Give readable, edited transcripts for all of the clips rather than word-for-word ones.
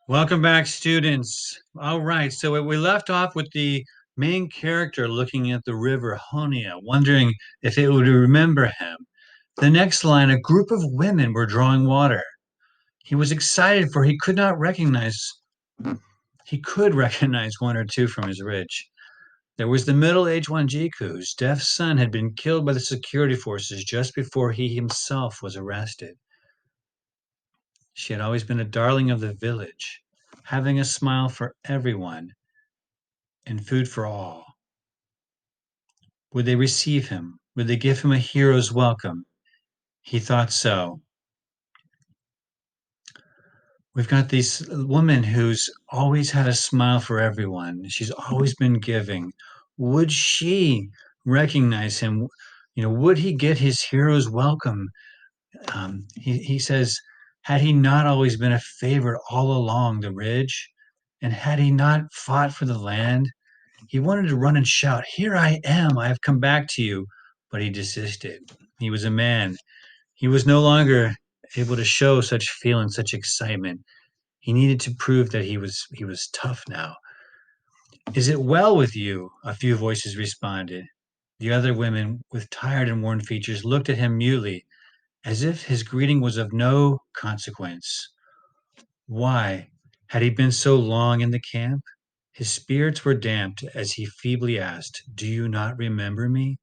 Welcome back, students. All right, so we left off with the main character looking at the river Honia, wondering if it would remember him. The next line, a group of women were drawing water. He was excited for he could recognize one or two from his ridge. There was the middle-aged Wanjiku, whose deaf son had been killed by the security forces just before he himself was arrested. She had always been a darling of the village, having a smile for everyone and food for all. Would they receive him? Would they give him a hero's welcome? He thought so. We've got this woman who's always had a smile for everyone. She's always been giving. Would she recognize him? Would he get his hero's welcome? He says, had he not always been a favorite all along the ridge? And had he not fought for the land? He wanted to run and shout, "Here I am, I have come back to you," but he desisted. He was a man. He was no longer able to show such feeling, such excitement. He needed to prove that he was tough now. "Is it well with you?" a few voices responded. The other women, with tired and worn features, looked at him mutely, as if his greeting was of no consequence. Why had he been so long in the camp? His spirits were damped as he feebly asked, "Do you not remember me?"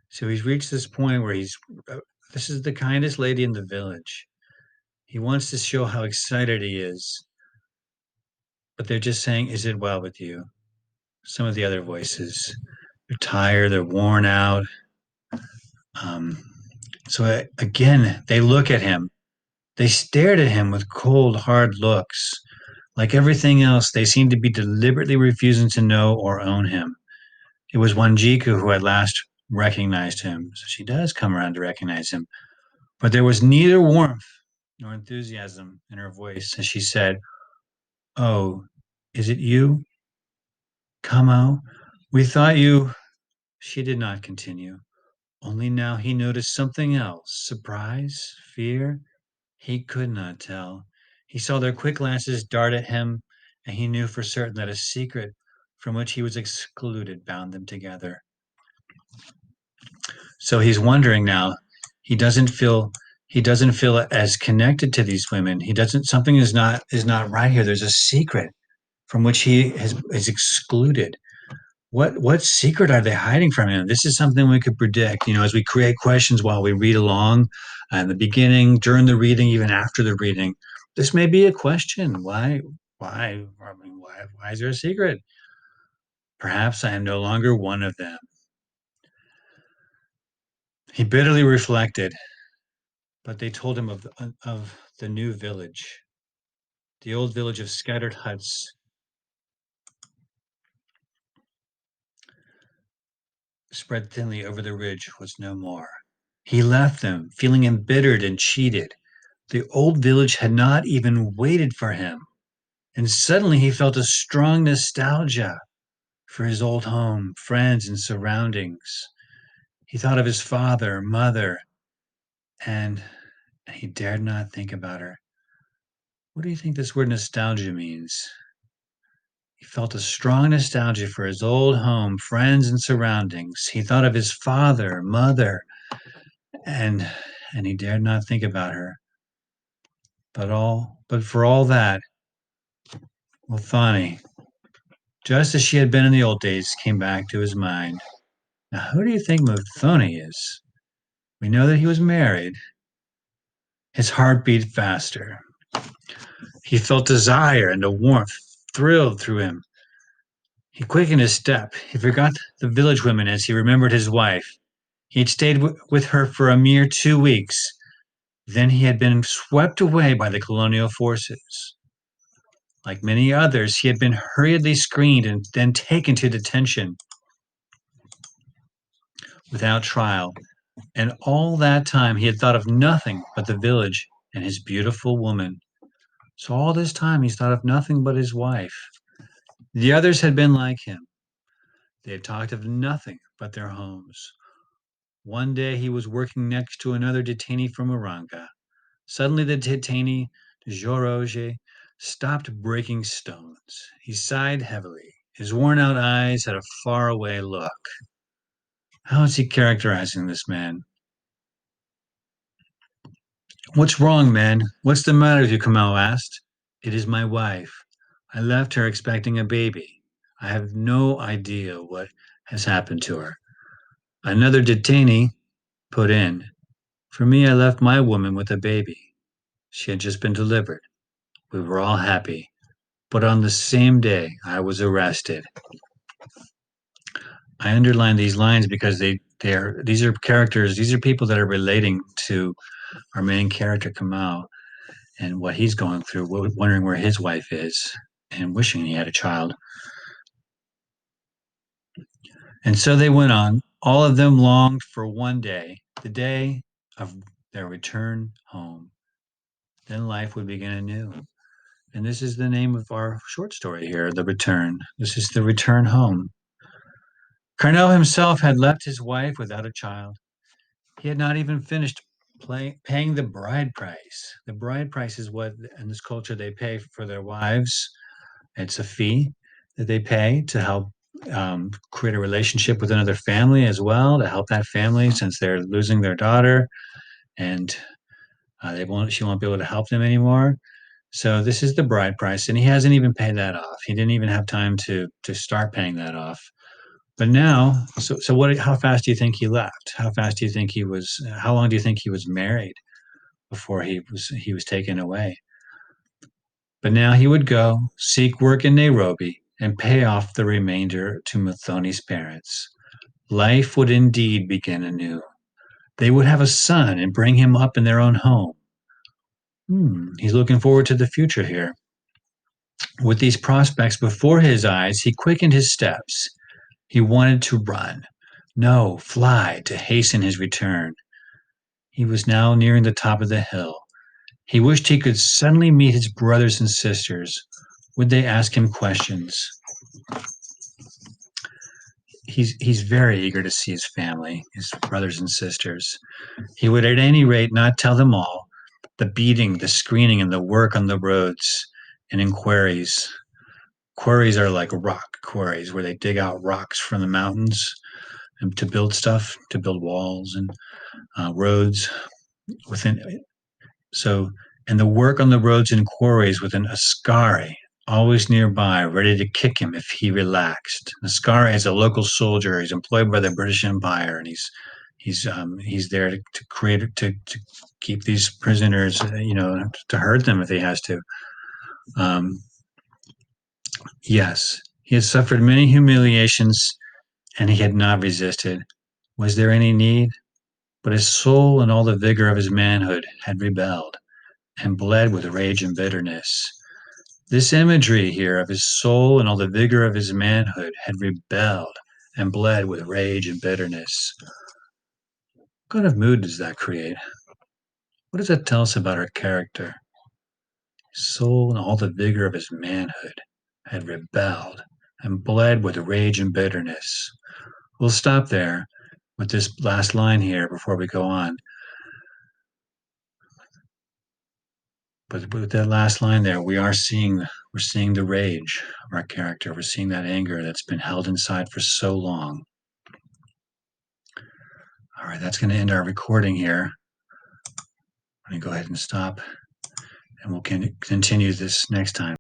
So he's reached this point where this is the kindest lady in the village. He wants to show how excited he is, but they're just saying, "Is it well with you?" Some of the other voices, they're tired, they're worn out. Um, again, they look at him. They stared at him with cold, hard looks. Like everything else, they seemed to be deliberately refusing to know or own him. It was Wanjiku who at last recognized him. So she does come around to recognize him. But there was neither warmth nor enthusiasm in her voice as she said, "Oh, is it you, Kamo? We thought you." She did not continue. Only now he noticed something else. Surprise? Fear? He could not tell. He saw their quick glances dart at him, and he knew for certain that a secret from which he was excluded bound them together. So he's wondering now. He doesn't feel he doesn't feel as connected to these women. He doesn't something is not right here. There's a secret from which is excluded. What secret are they hiding from him? This is something we could predict, as we create questions while we read along, in the beginning, during the reading, even after the reading. This may be a question. Why? I mean, why is there a secret? Perhaps I am no longer one of them. He bitterly reflected, but they told him of the new village. The old village of scattered huts spread thinly over the ridge was no more. He left them, feeling embittered and cheated. The old village had not even waited for him, and suddenly he felt a strong nostalgia for his old home, friends, and surroundings. He thought of his father, mother, and he dared not think about her. What do you think this word nostalgia means? He felt a strong nostalgia for his old home, friends, and surroundings. He thought of his father, mother, and he dared not think about her. But for all that, Muthani, just as she had been in the old days, came back to his mind. Now, who do you think Muthoni is? We know that he was married. His heart beat faster. He felt desire, and a warmth thrilled through him. He quickened his step. He forgot the village women as he remembered his wife. He had stayed with her for a mere 2 weeks. Then he had been swept away by the colonial forces. Like many others, he had been hurriedly screened and then taken to detention without trial. And all that time he had thought of nothing but the village and his beautiful woman. So all this time he's thought of nothing but his wife. The others had been like him. They had talked of nothing but their homes. One day he was working next to another detainee from Uranga. Suddenly the detainee Georges stopped breaking stones. He sighed heavily. His worn out eyes had a faraway look. How is he characterizing this man? What's wrong, man? What's the matter with you? Kamau asked. It is my wife. I left her expecting a baby. I have no idea what has happened to her. Another detainee put in. For me, I left my woman with a baby. She had just been delivered. We were all happy. But on the same day, I was arrested. I underline these lines because these are characters, these are people that are relating to our main character, Kamau, and what he's going through, wondering where his wife is and wishing he had a child. And so they went on. All of them longed for one day, the day of their return home. Then life would begin anew. And this is the name of our short story here, The Return. This is the return home. Carnell himself had left his wife without a child. He had not even finished paying the bride price. The bride price is what, in this culture, they pay for their wives. It's a fee that they pay to help create a relationship with another family as well, to help that family since they're losing their daughter and she won't be able to help them anymore. So this is the bride price, and he hasn't even paid that off. He didn't even have time to start paying that off. But now, so what? How fast do you think he left? How fast do you think he was? How long do you think he was married before he was taken away? But now he would go seek work in Nairobi and pay off the remainder to Muthoni's parents. Life would indeed begin anew. They would have a son and bring him up in their own home. He's looking forward to the future here. With these prospects before his eyes, he quickened his steps. He wanted to run, no, fly, to hasten his return. He was now nearing the top of the hill. He wished he could suddenly meet his brothers and sisters. Would they ask him questions? He's very eager to see his family, his brothers and sisters. He would at any rate not tell them all. The beating, the screening, and the work on the roads and in quarries. Quarries are like rock quarries where they dig out rocks from the mountains and to build stuff, to build walls and roads within. So, and the work on the roads and quarries with an Askari always nearby, ready to kick him if he relaxed. Askari is a local soldier. He's employed by the British Empire, and he's there to create to keep these prisoners, to hurt them if he has to. Um, yes, he had suffered many humiliations, and he had not resisted. Was there any need? But his soul and all the vigor of his manhood had rebelled and bled with rage and bitterness. This imagery here of his soul and all the vigor of his manhood had rebelled and bled with rage and bitterness. What kind of mood does that create? What does that tell us about our character? His soul and all the vigor of his manhood had rebelled and bled with rage and bitterness. We'll stop there with this last line here before we go on. But with that last line there, we're seeing the rage of our character. We're seeing that anger that's been held inside for so long. All right, that's going to end our recording here. I'm going to go ahead and stop, and we'll continue this next time.